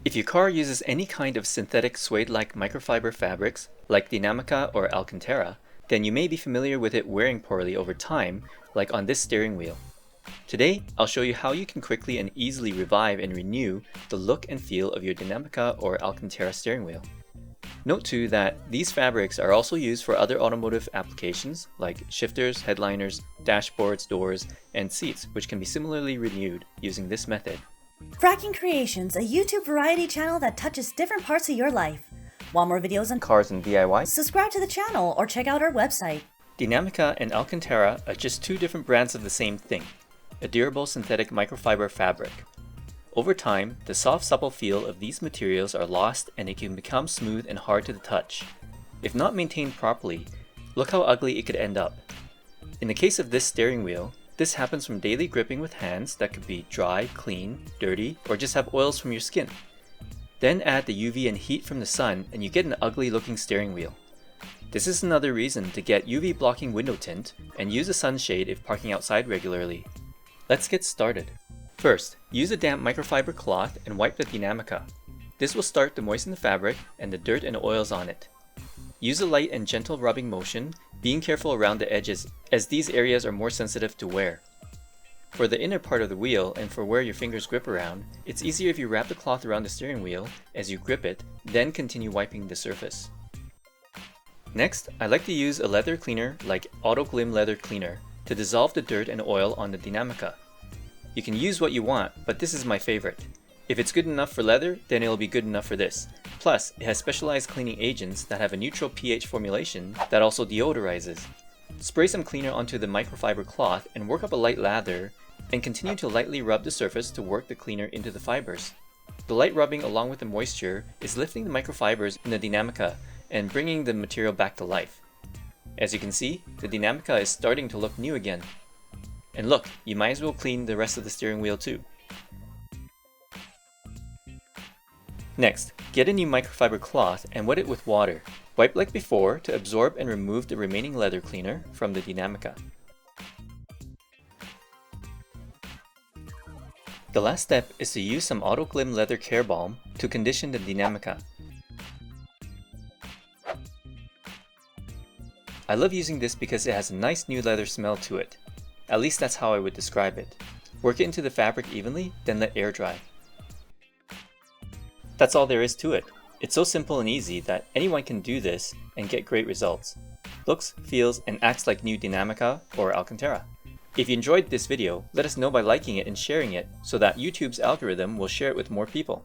If your car uses any kind of synthetic suede-like microfiber fabrics, like Dinamica or Alcantara, then you may be familiar with it wearing poorly over time, like on this steering wheel. Today, I'll show you how you can quickly and easily revive and renew the look and feel of your Dinamica or Alcantara steering wheel. Note too that these fabrics are also used for other automotive applications like shifters, headliners, dashboards, doors, and seats, which can be similarly renewed using this method. Fracking Creations, a YouTube variety channel that touches different parts of your life. Want more videos on Cars and DIY? Subscribe to the channel or check out our website. Dinamica and Alcantara are just two different brands of the same thing, a durable synthetic microfiber fabric. Over time, the soft, supple feel of these materials are lost and it can become smooth and hard to the touch. If not maintained properly, look how ugly it could end up. In the case of this steering wheel, this happens from daily gripping with hands that could be dry, clean, dirty, or just have oils from your skin. Then add the UV and heat from the sun and you get an ugly looking steering wheel. This is another reason to get UV blocking window tint and use a sunshade if parking outside regularly. Let's get started. First, use a damp microfiber cloth and wipe the Dinamica. This will start to moisten the fabric and the dirt and oils on it. Use a light and gentle rubbing motion, being careful around the edges as these areas are more sensitive to wear. For the inner part of the wheel and for where your fingers grip around, it's easier if you wrap the cloth around the steering wheel as you grip it, then continue wiping the surface. Next, I like to use a leather cleaner like Auto Glim Leather Cleaner to dissolve the dirt and oil on the Dinamica. You can use what you want, but this is my favorite. If it's good enough for leather, then it'll be good enough for this. Plus, it has specialized cleaning agents that have a neutral pH formulation that also deodorizes. Spray some cleaner onto the microfiber cloth and work up a light lather, and continue to lightly rub the surface to work the cleaner into the fibers. The light rubbing along with the moisture is lifting the microfibers in the Dinamica and bringing the material back to life. As you can see, the Dinamica is starting to look new again. And look, you might as well clean the rest of the steering wheel too. Next, get a new microfiber cloth and wet it with water. Wipe like before to absorb and remove the remaining leather cleaner from the Dinamica. The last step is to use some Auto Glim Leather Care Balm to condition the Dinamica. I love using this because it has a nice new leather smell to it. At least that's how I would describe it. Work it into the fabric evenly, then let air dry. That's all there is to it. It's so simple and easy that anyone can do this and get great results. Looks, feels, and acts like new Dinamica or Alcantara. If you enjoyed this video, let us know by liking it and sharing it so that YouTube's algorithm will share it with more people.